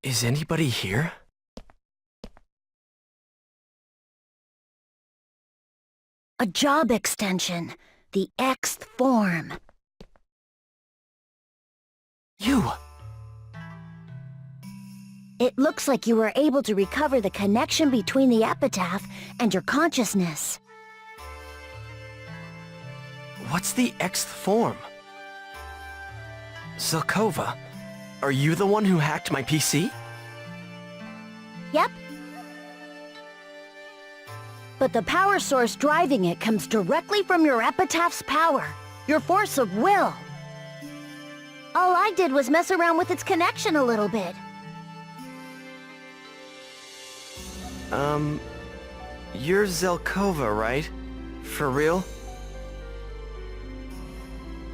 Is anybody here? A job extension. The Xth form. You! It looks like you were able to recover the connection between the epitaph and your consciousness. What's the Xth form? Zelkova, are you the one who hacked my PC? Yep. But the power source driving it comes directly from your epitaph's power, your force of will. All I did was mess around with its connection a little bit. You're Zelkova, right? For real?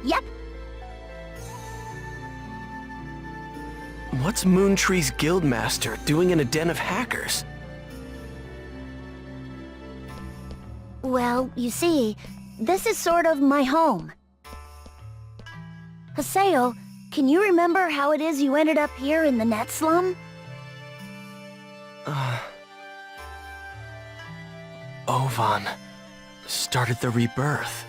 Yep. What's Moontree's guildmaster doing in a den of hackers? Well, you see, this is sort of my home. Haseo, can you remember how it is you ended up here in the net slum? Ovan started the rebirth.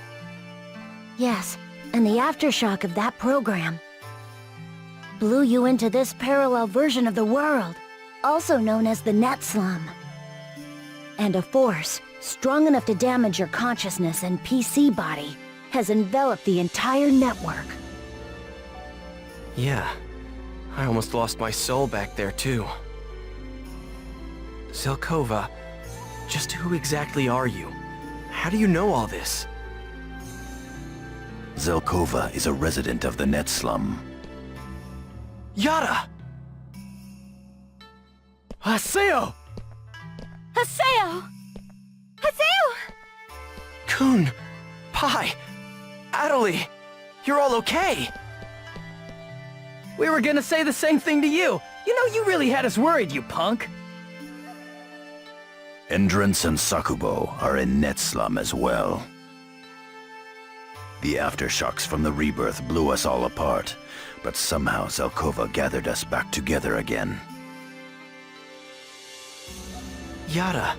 Yes, and the aftershock of that program blew you into this parallel version of the world, also known as the net slum. And a force strong enough to damage your consciousness and PC body has enveloped the entire network. Yeah, I almost lost my soul back there too. Zelkova, just who exactly are you? How do you know all this? Zelkova is a resident of the net slum. Yada! Haseo! Haseo! Haseo! Kun! Pai! Adelie! You're all okay! We were gonna say the same thing to you. You know, you really had us worried, you punk. Endrance and Sakubo are in net slum as well. The aftershocks from the rebirth blew us all apart, but somehow Zelkova gathered us back together again. Yada,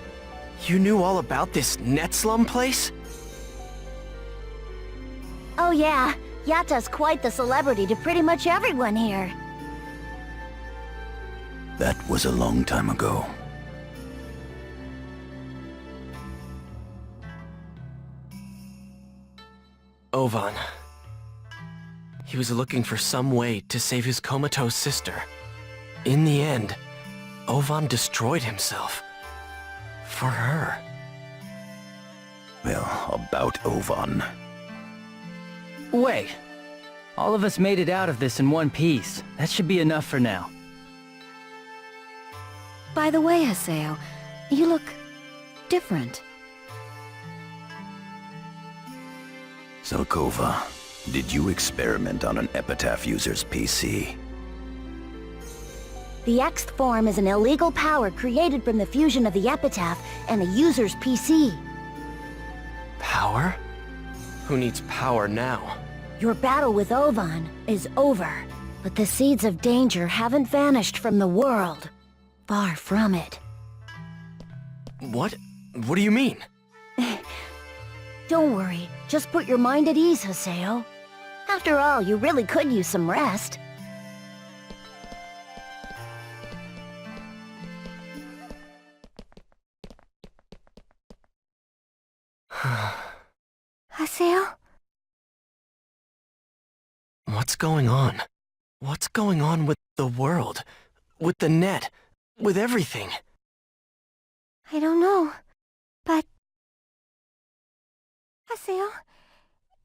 you knew all about this net slum place? Oh yeah, Yata's quite the celebrity to pretty much everyone here. That was a long time ago. Ovan. He was looking for some way to save his comatose sister. In the end, Ovan destroyed himself. For her. Well, about Ovan. Wait. All of us made it out of this in one piece. That should be enough for now. By the way, Haseo, you look different. Zelkova, did you experiment on an epitaph user's PC? The Xth form is an illegal power created from the fusion of the epitaph and the user's PC. Power? Who needs power now? Your battle with Ovan is over, but the seeds of danger haven't vanished from the world. Far from it. What? What do you mean? Don't worry, just put your mind at ease, Haseo. After all, you really could use some rest. Haseo? What's going on? What's going on with the world? With the net? With everything? I don't know, but... Haseo,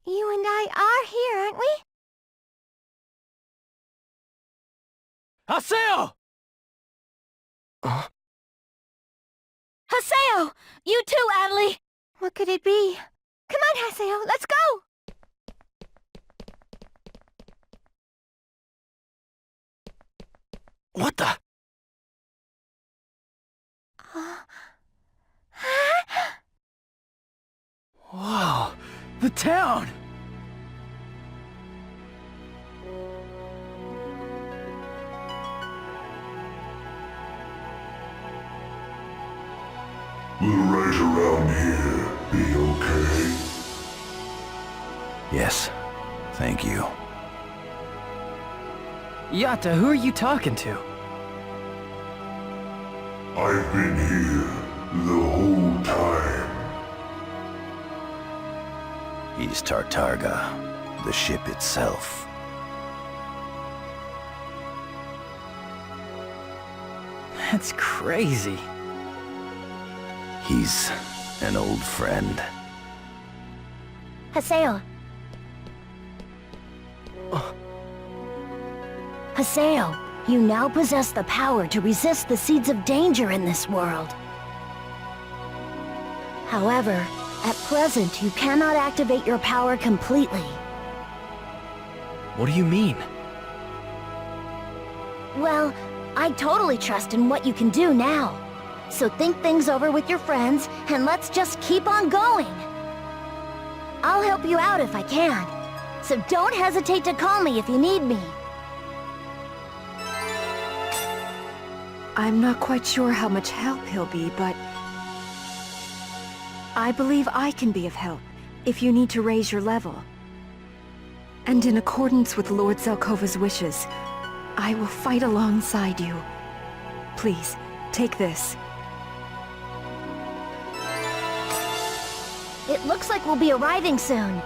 you and I are here, aren't we? Haseo! Haseo! You too, Adelie! What could it be? Come on, Haseo, let's go! What the? Whoa, the town! Will right around here be okay? Yes, thank you. Yatta, who are you talking to? I've been here the whole time. He's Tartarga, the ship itself. That's crazy. He's an old friend. Haseo. Haseo, you now possess the power to resist the seeds of danger in this world. However, at present, you cannot activate your power completely. What do you mean? Well, I totally trust in what you can do now. So think things over with your friends, and let's just keep on going. I'll help you out if I can. So don't hesitate to call me if you need me. I'm not quite sure how much help he'll be, but I believe I can be of help if you need to raise your level. And in accordance with Lord Zelkova's wishes, I will fight alongside you. Please, take this. It looks like we'll be arriving soon.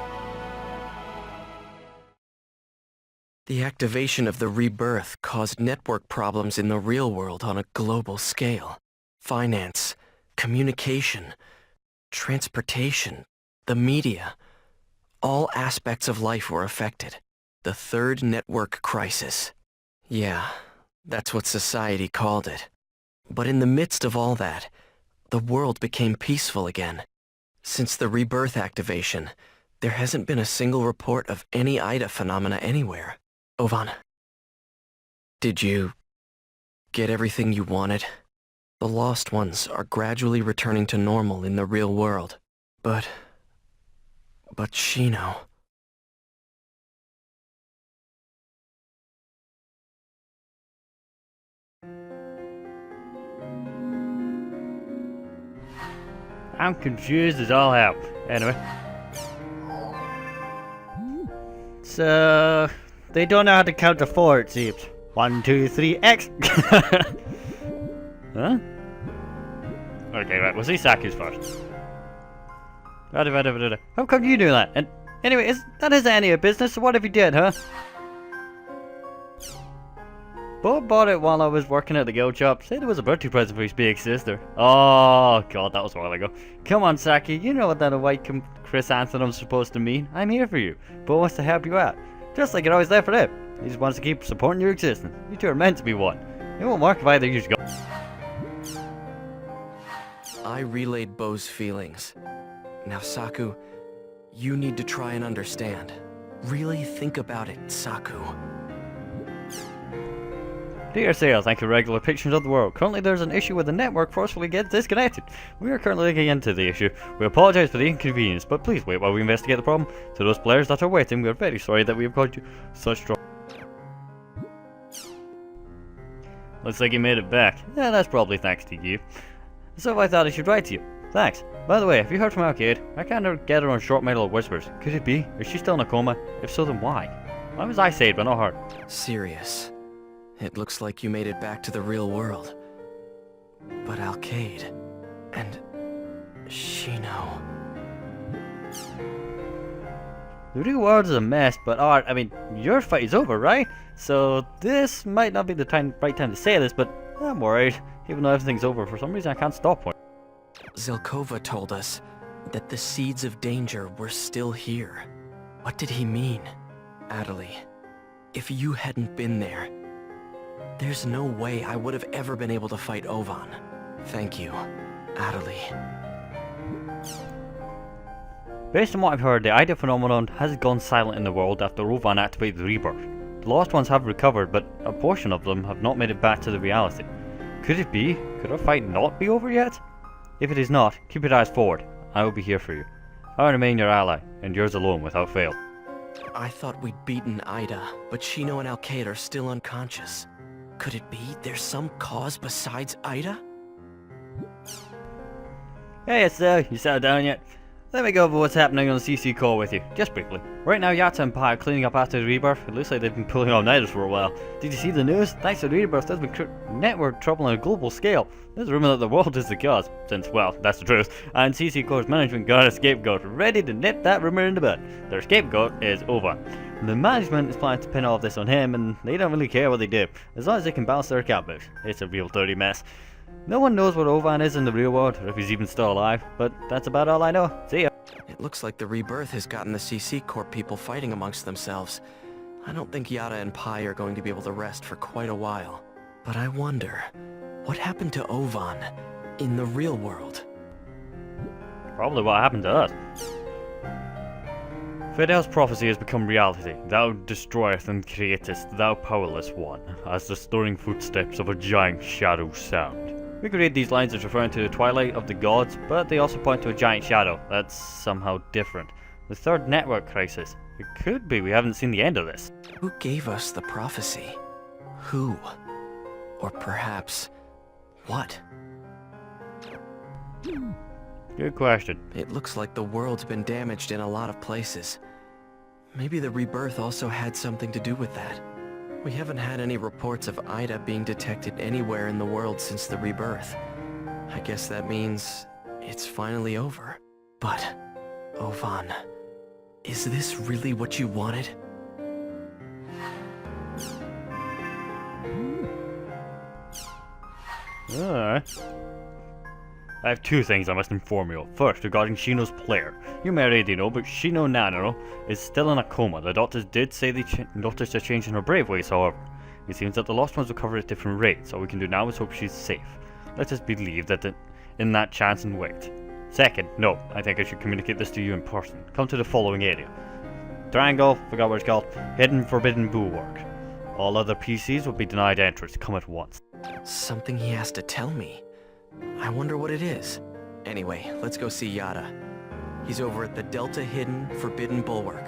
The activation of the rebirth caused network problems in the real world on a global scale. Finance, communication, transportation, the media. All aspects of life were affected. The third network crisis. Yeah, that's what society called it. But in the midst of all that, the world became peaceful again. Since the rebirth activation, there hasn't been a single report of any Ida phenomena anywhere. Ovan, did you get everything you wanted? The lost ones are gradually returning to normal in the real world. But Shino... I'm confused as all hell. Anyway. So... they don't know how to count to 4, it seems. 1, 2, 3, X! Huh? Okay, right, we'll see Saku's first. How come you knew that? And anyway, that isn't any of your business, so what if you did, huh? Bo bought it while I was working at the guild shop. Said it was a birthday present for his big sister. Oh god, that was a while ago. Come on, Saki, you know what that white chrysanthemum's supposed to mean. I'm here for you. Bo wants to help you out. Just like you're always there for him. He just wants to keep supporting your existence. You two are meant to be one. It won't work if either of you go. I relayed Bo's feelings. Now, Saku, you need to try and understand. Really think about it, Saku. Dear Sales, thank you for regular pictures of the world. Currently there's an issue with the network forcefully gets disconnected. We are currently looking into the issue. We apologize for the inconvenience, but please wait while we investigate the problem. To those players that are waiting, we are very sorry that we have caused you such trouble. Looks like you made it back. Yeah, that's probably thanks to you. So I thought I should write to you. Thanks. By the way, have you heard from Arcade? I can't get her on short metal whispers. Could it be? Is she still in a coma? If so, then why? Why was I saved but not her? Serious. It looks like you made it back to the real world. But Alcade... and... Shino... The real world is a mess, but Art, I mean, your fight is over, right? So this might not be the right time to say this, but I'm worried. Even though everything's over, for some reason I can't stop one. Zelkova told us that the seeds of danger were still here. What did he mean? Adelie, if you hadn't been there, there's no way I would have ever been able to fight Ovan. Thank you, Adelie. Based on what I've heard, the Ida phenomenon has gone silent in the world after Ovan activated the rebirth. The lost ones have recovered, but a portion of them have not made it back to the reality. Could it be? Could our fight not be over yet? If it is not, keep your eyes forward. I will be here for you. I will remain your ally, and yours alone without fail. I thought we'd beaten Ida, but Shino and Alcade are still unconscious. Could it be there's some cause besides Ida? Hey, Haseo, you settled down yet? Let me go over what's happening on the CC core with you, just briefly. Right now, Yatta and Pi are cleaning up after the rebirth. It looks like they've been pulling all-nighters for a while. Did you see the news? Thanks to the rebirth, there's been network trouble on a global scale. There's a rumor that the world is the cause, since, well, that's the truth. And CC core's management got a scapegoat, ready to nip that rumor in the bud. Their scapegoat is Ovan. The management is planning to pin all of this on him, and they don't really care what they do, as long as they can balance their account books. It's a real dirty mess. No one knows what Ovan is in the real world, or if he's even still alive, but that's about all I know. See ya. It looks like the rebirth has gotten the CC Corp people fighting amongst themselves. I don't think Yada and Pi are going to be able to rest for quite a while. But I wonder, what happened to Ovan in the real world? Probably what happened to us. Fidel's prophecy has become reality. Thou destroyest and createst, thou powerless one, as the stirring footsteps of a giant shadow sound. We could read these lines as referring to the twilight of the gods, but they also point to a giant shadow that's somehow different. The third network crisis. It could be we haven't seen the end of this. Who gave us the prophecy? Who? Or perhaps, what? Good question. It looks like the world's been damaged in a lot of places. Maybe the rebirth also had something to do with that. We haven't had any reports of Ida being detected anywhere in the world since the rebirth. I guess that means it's finally over. But, Ovan, is this really what you wanted? Alright. I have two things I must inform you of. First, regarding Shino's player. You may already know, but Shino Nanaro is still in a coma. The doctors did say they noticed a change in her brave ways, however. It seems that the lost ones recover at different rates. All we can do now is hope she's safe. Let us believe that in that chance and wait. Second, no, I think I should communicate this to you in person. Come to the following area. Triangle, forgot what it's called. Hidden Forbidden Bulwark. All other PCs will be denied entrance. Come at once. Something he has to tell me. I wonder what it is. Anyway, let's go see Yada. He's over at the Delta Hidden Forbidden Bulwark.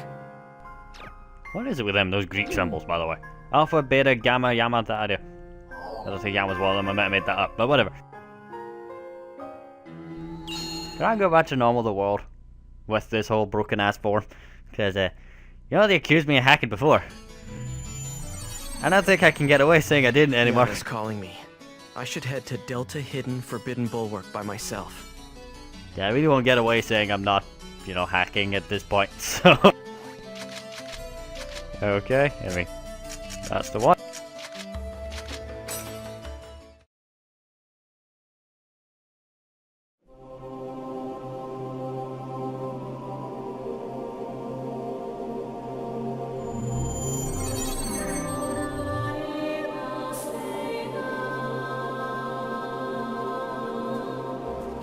What is it with them, those Greek symbols, by the way? Alpha, Beta, Gamma, Yamma, I don't think Yamma's one of them, I might have made that up, but whatever. Can I go back to normal the world with this whole broken ass form? Because, you know, they accused me of hacking before. I don't think I can get away saying I didn't anymore. Yada's calling me. I should head to Delta Hidden Forbidden Bulwark by myself. Yeah, I really won't get away saying I'm not, you know, hacking at this point, so... Okay, I mean, that's the one.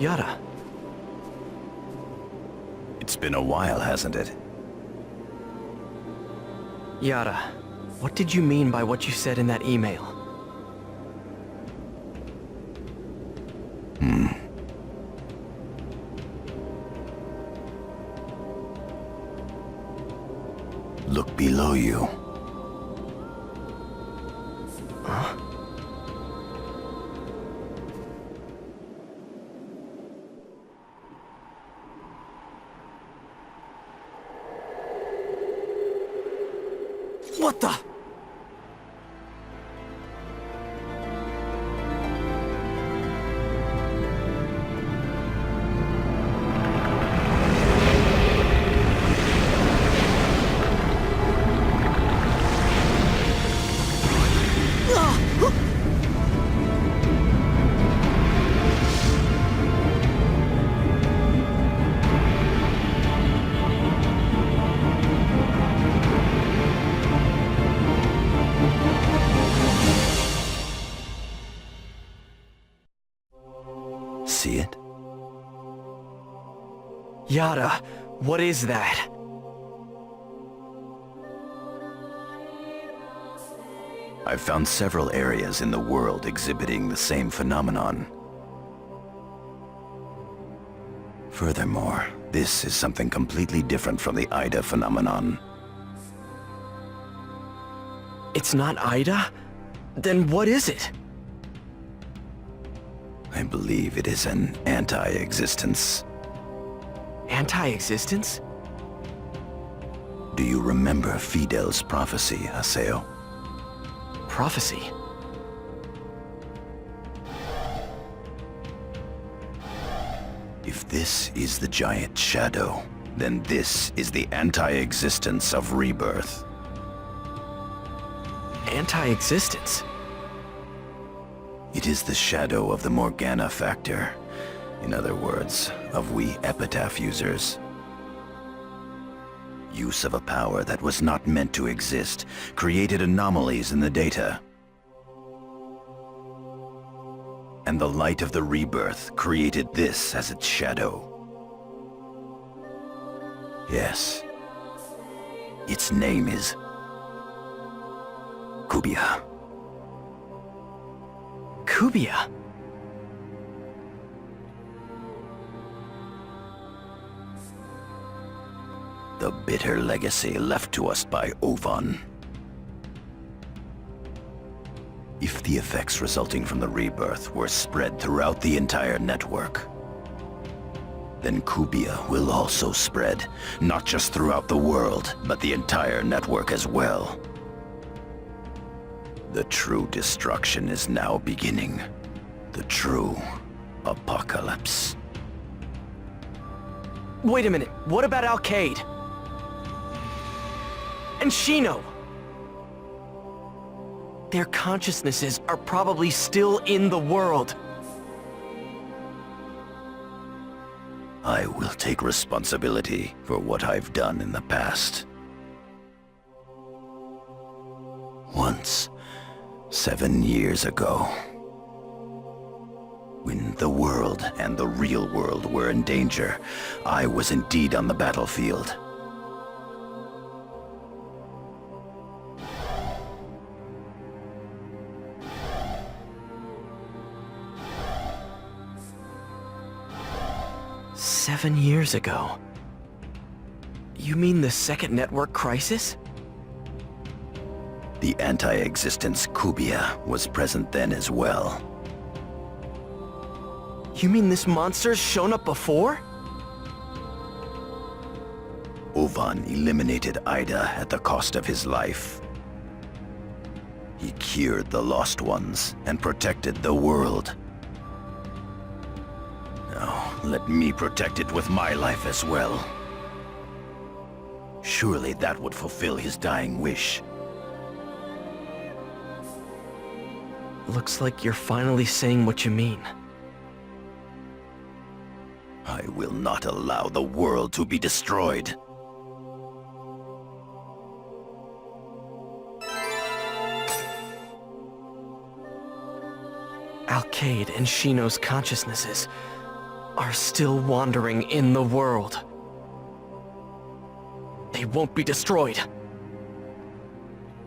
Yada. It's been a while, hasn't it? Yada, what did you mean by what you said in that email? Look below you. Huh? What the? See it? Yada, what is that? I've found several areas in the world exhibiting the same phenomenon. Furthermore, this is something completely different from the Ida phenomenon. It's not Ida? Then what is it? I believe it is an anti-existence. Anti-existence? Do you remember Fidel's prophecy, Haseo? Prophecy? If this is the giant shadow, then this is the anti-existence of rebirth. Anti-existence? It is the shadow of the Morgana factor. In other words, of we epitaph users. Use of a power that was not meant to exist created anomalies in the data. And the light of the rebirth created this as its shadow. Yes. Its name is Kubia. Kubia? The bitter legacy left to us by Ovan. If the effects resulting from the rebirth were spread throughout the entire network, then Kubia will also spread, not just throughout the world, but the entire network as well. The true destruction is now beginning. The true apocalypse. Wait a minute, what about Alcade? And Shino? Their consciousnesses are probably still in the world. I will take responsibility for what I've done in the past. Once, 7 years ago, when the world and the real world were in danger, I was indeed on the battlefield. "7 years ago? You mean the second network crisis?" The anti-existence Kubia was present then as well. You mean this monster's shown up before? Ovan eliminated Ida at the cost of his life. He cured the lost ones and protected the world. Now, let me protect it with my life as well. Surely that would fulfill his dying wish. Looks like you're finally saying what you mean. I will not allow the world to be destroyed. Alcade and Shino's consciousnesses are still wandering in the world. They won't be destroyed.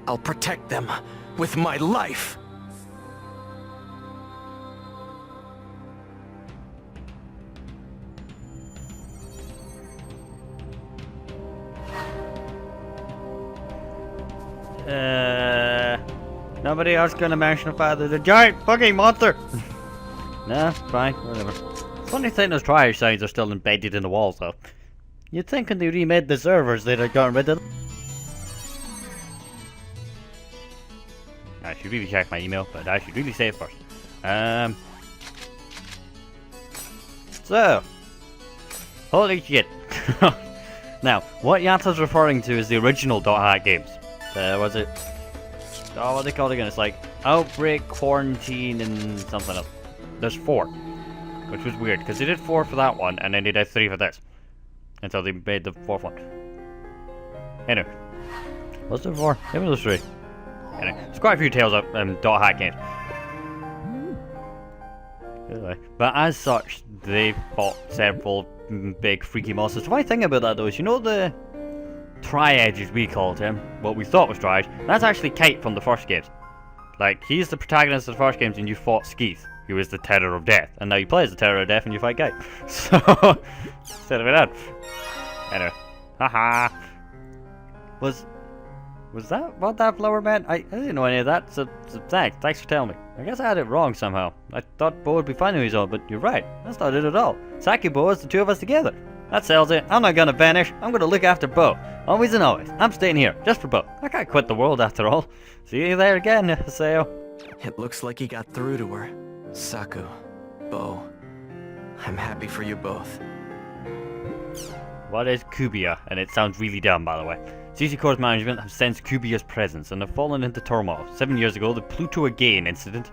I'll protect them with my life. Nobody else gonna mention the fact there's a giant fucking monster! Nah, fine, whatever. Funny thing, those triage signs are still embedded in the walls though. You'd think when they remade the servers they'd have gotten rid of them. I should really check my email, but I should really say it first. So, holy shit. Now, what Yata's referring to is the original .hack games. Was it? Oh, what are they called again? It's like Outbreak, Quarantine, and something else. There's 4, which was weird because they did 4 for that one, and then they did 3 for this, until they made the 4th one. Anyway, was there 4? Maybe there's 3. Anyway, there's quite a few Tales of .hack games. Anyway, but as such, they fought several big freaky monsters. The funny thing about that though is, you know the Triage, as we called him, what we thought was Triage, that's actually Kite from the first games. Like, he's the protagonist of the first games and you fought Skeeth, who is the Terror of Death, and now you play as the Terror of Death and you fight Kite. So, instead of it that. Anyway, haha. Was that what that flower meant? I didn't know any of that, so thanks. Thanks for telling me. I guess I had it wrong somehow. I thought Bo would be fine on his own, but you're right. That's not it at all. Saki Bo is the two of us together. That settles it. I'm not gonna vanish. I'm gonna look after Bo. Always and always. I'm staying here, just for Bo. I can't quit the world after all. See you there again, Haseo. It looks like he got through to her. Saku, Bo, I'm happy for you both. What is Kubiya? And it sounds really dumb, by the way. CC Corps management have sensed Kubiya's presence and have fallen into turmoil. 7 years ago, the Pluto Again incident.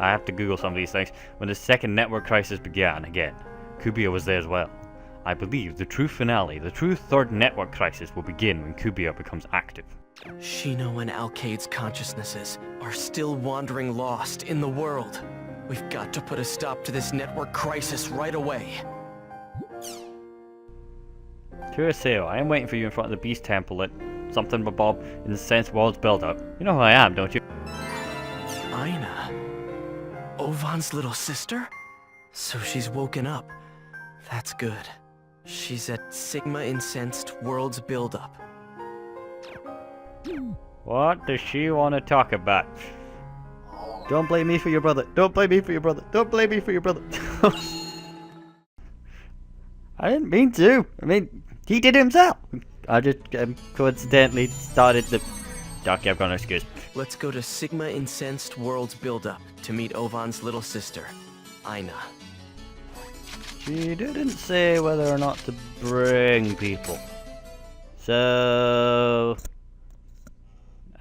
I have to Google some of these things. When the second network crisis began again, Kubiya was there as well. I believe the true finale, the true third network crisis, will begin when Kubiya becomes active. Shino and Alkaid's consciousnesses are still wandering lost in the world. We've got to put a stop to this network crisis right away. To Haseo, I am waiting for you in front of the Beast Temple at something Bob in the Sense World's build-up. You know who I am, don't you? Aina? Ovan's little sister? So she's woken up. That's good. She's at Sigma Incensed World's build-up. What does she want to talk about? Don't blame me for your brother. Don't blame me for your brother. Don't blame me for your brother. I didn't mean to. I mean, he did himself. I just coincidentally started the... Okay, I've got no excuse. Let's go to Sigma Incensed World's build-up to meet Ovan's little sister, Aina. She didn't say whether or not to bring people. So...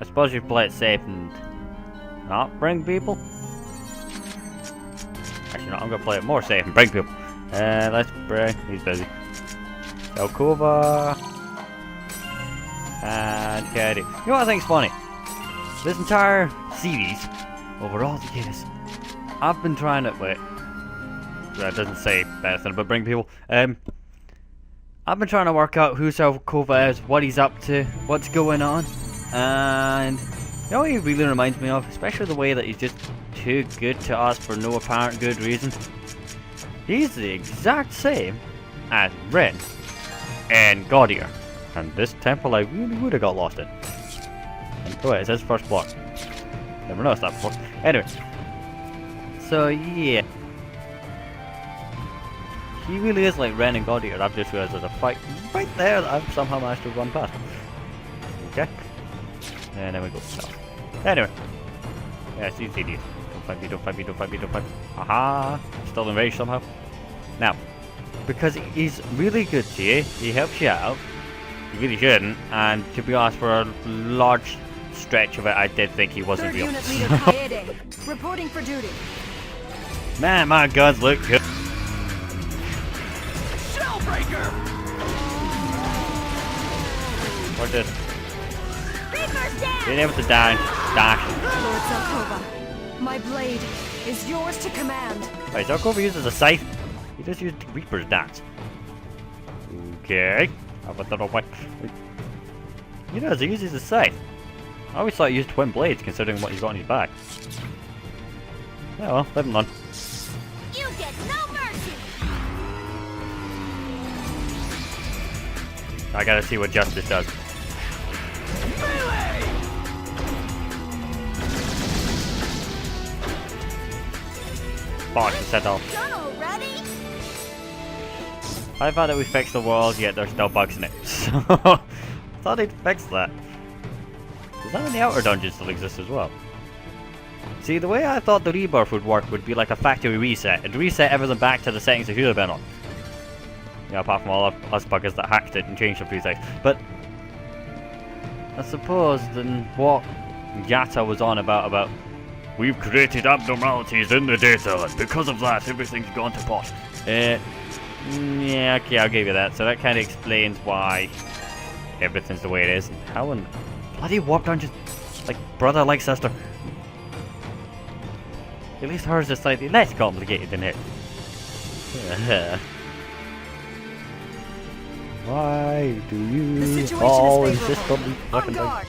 I suppose you play it safe and not bring people? Actually, no, I'm gonna play it more safe and bring people. Let's bring... He's busy. Zelkova and Kadi. You know what I think's funny? This entire series, over all the years, I've been trying to... Wait. That doesn't say anything about bring people. I've been trying to work out who Zelkova is, what he's up to, what's going on. And you know what he really reminds me of? Especially the way that he's just too good to us for no apparent good reason. He's the exact same as Ren and Gaudier. And this temple I really would have got lost in. And, oh wait, it says first block. Never noticed that before. Anyway. So yeah. He really is like Ren and Gaudier. I've just realized there's a fight right there that I've somehow managed to run past. Okay. And then we go south. Anyway. Yeah, see these. Don't fight me, don't fight me, don't fight me, don't fight me. Aha! Still in range somehow. Now, because he's really good to you, he helps you out. You really shouldn't, and to be honest, for a large stretch of it, I did think he wasn't real. Unit Leader Kaede, reporting for duty. Man, my guns look good. Shellbreaker! What's this? Being able to dash. Lord Zelkova, my blade is yours to command. Wait, Zelkova uses a scythe? He just used Reaper's dance. Okay. How about that one? He does, he uses a scythe. I always thought he used twin blades considering what he's got on his back. Yeah, well, live and learn. You get no mercy! I gotta see what Justice does. Melee! Box is set off. Done already? I thought that we fixed the walls, yet there's still bugs in it. So, I thought they'd fix that. Does that in the outer dungeon still exist as well? See, the way I thought the rebirth would work would be like a factory reset. It'd reset everything back to the settings it should have been on. Yeah, apart from all of us buggers that hacked it and changed a few things. But, I suppose then what Yatta was on about we've created abnormalities in the data, and because of that, everything's gone to pot. Yeah, okay, I'll give you that. So that kind of explains why everything's the way it is. How in bloody warp dungeons, like brother, like sister. At least hers is slightly less complicated than his. Why do you all insist on these fucking things?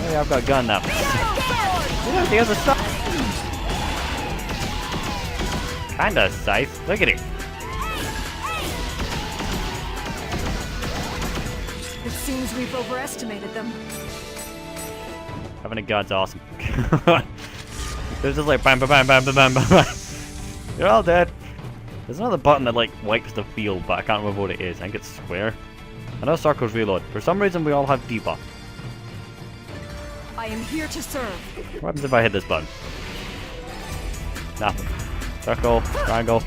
Hey, I've got a gun now. Yeah, he has a scythe. Kinda scythe. Look at him. It seems seems we've overestimated them. Having a gun's awesome. They're just like bam, bam, bam, bam, bam, bam, bam, bam. You're all dead. There's another button that like wipes the field, but I can't remember what it is. I think it's square. I know circles reload. For some reason, we all have debuff. I am here to serve. What happens if I hit this button? Nothing. Circle, triangle.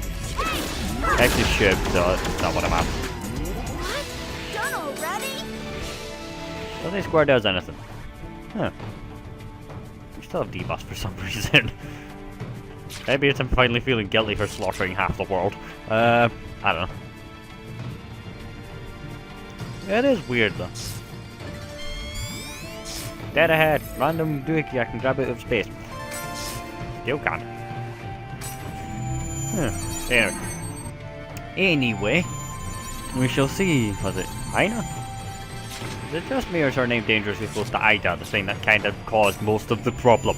Actually should, so it's not what I'm after. What? Done already? I don't think square does anything. Huh. We still have debuffs for some reason. Maybe it's I'm finally feeling guilty for slaughtering half the world. I don't know. It is weird though. Dead ahead. Random doohickey I can grab out of space. Still can't. Anyway, we shall see. Was it Aina? Is it just me or is her name dangerously close to Ida, the thing that kind of caused most of the problem?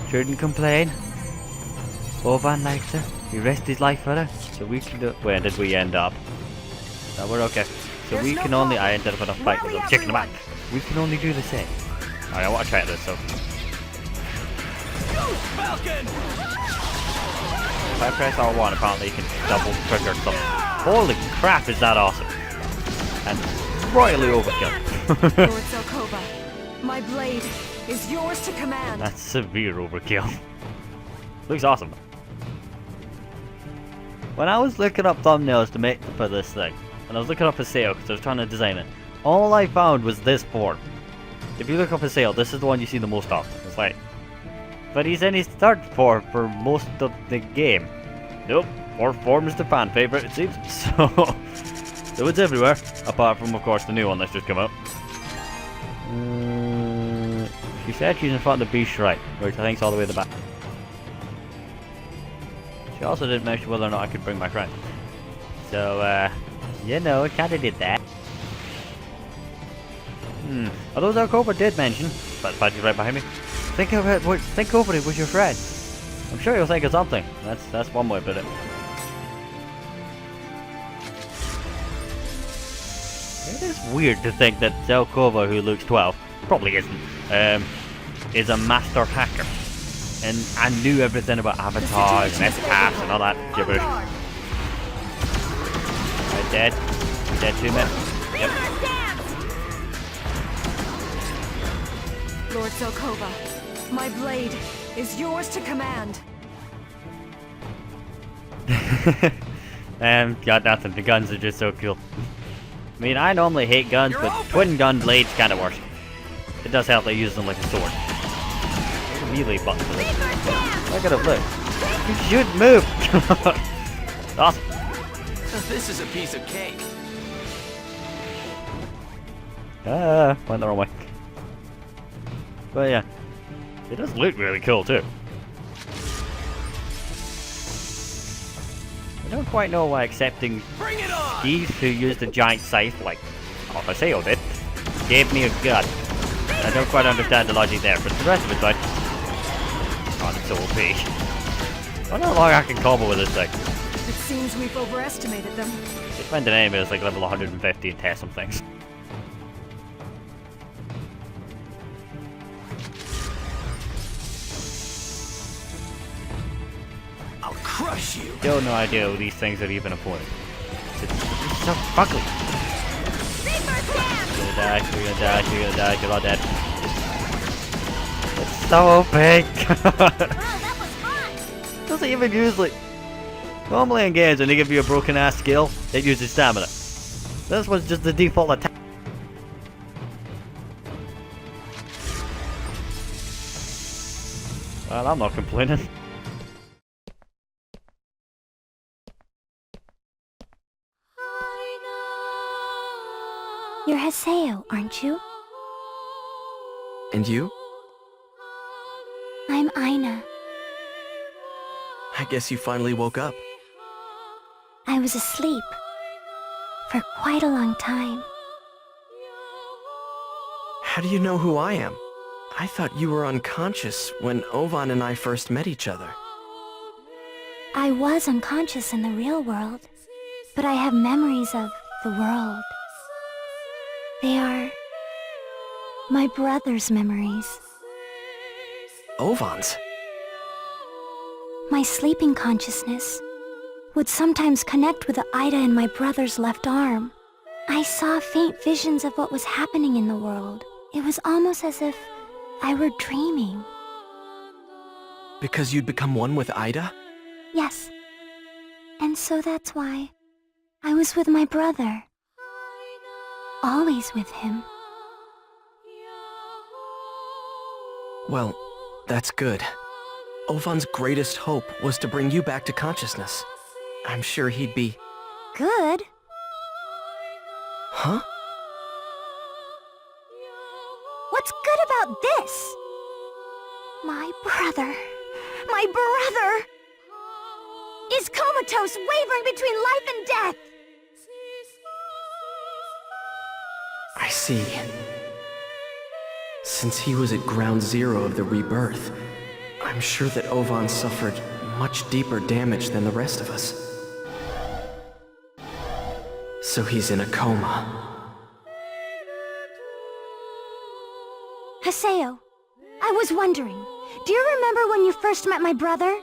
Shouldn't complain. Ovan likes her. He risked his life for her. So we can do. Where did we end up? No, we're okay. So we can only. I ended up in a fight with a chicken back. We can only do the same. Alright, I want to try this. So. If I press R1, apparently you can double trigger something. Holy crap, is that awesome! And royally overkill. Lord Zelkova, my blade is yours to command. That's severe overkill. Looks awesome. When I was looking up thumbnails to make for this thing, and I was looking up Haseo because I was trying to design it, all I found was this form. If you look up Haseo, this is the one you see the most of. It's like, but he's in his third form for most of the game. Nope, fourth form is the fan favorite, it seems. So it's everywhere, apart from, of course, the new one that's just come out. She said she's in front of the beast right, which I think's all the way at the back. She also didn't mention whether or not I could bring my friend. So, you know, it kinda did that. Although Zelkova did mention, but Fudge is right behind me. Think over it with your friend. I'm sure you'll think of something. That's one way to put it. It is weird to think that Zelkova, who looks 12, probably isn't, is a master hacker. And I knew everything about avatars and S-Pass and all that gibberish. Right, dead. Dead 2 minutes. Yep. Lord Zelkova, my blade is yours to command. Got nothing. The guns are just so cool. I mean, I normally hate guns, but twin gun blades kind of worse. It does help they use them like a sword. There's a melee button for this. Look at it, look. You should move! Awesome. This is a piece of cake. Went the wrong way. But yeah, it does look really cool too. I don't quite know why accepting Steve, who used a giant scythe like Haseo did, gave me a gun. I don't quite understand the logic there, but the rest of it's fine. God, it's so OP. I wonder how long I can combo with this thing. It seems we've overestimated them. Just find an enemy that's like level 150 and test some things. I'll crush you. Still no idea who these things are even opponents. It's so ugly. You're gonna die, you're gonna die, you're gonna die, you're all dead. It's so big. Wow, that was fun! Doesn't even use like... Normally in games when they give you a broken ass skill, it uses stamina. This was just the default attack. Well, I'm not complaining. You're Haseo, aren't you? And you? I'm Aina. I guess you finally woke up. I was asleep. For quite a long time. How do you know who I am? I thought you were unconscious when Ovan and I first met each other. I was unconscious in the real world, but I have memories of the world. They are... my brother's memories. Ovan's? My sleeping consciousness would sometimes connect with Ida in my brother's left arm. I saw faint visions of what was happening in the world. It was almost as if I were dreaming. Because you'd become one with Ida? Yes. And so that's why I was with my brother. Always with him. Well, that's good. Ovan's greatest hope was to bring you back to consciousness. I'm sure he'd be... Good? Huh? What's good about this? My brother is comatose, wavering between life and death. I see. Since he was at ground zero of the rebirth, I'm sure that Ovan suffered much deeper damage than the rest of us. So he's in a coma. Haseo, I was wondering, do you remember when you first met my brother?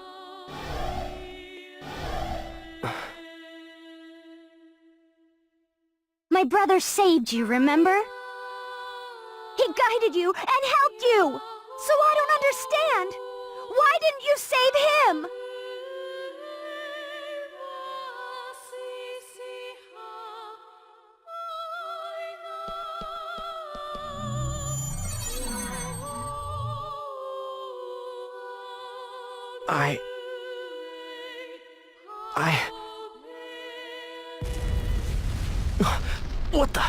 My brother saved you, remember? He guided you and helped you! So I don't understand! Why didn't you save him? What the...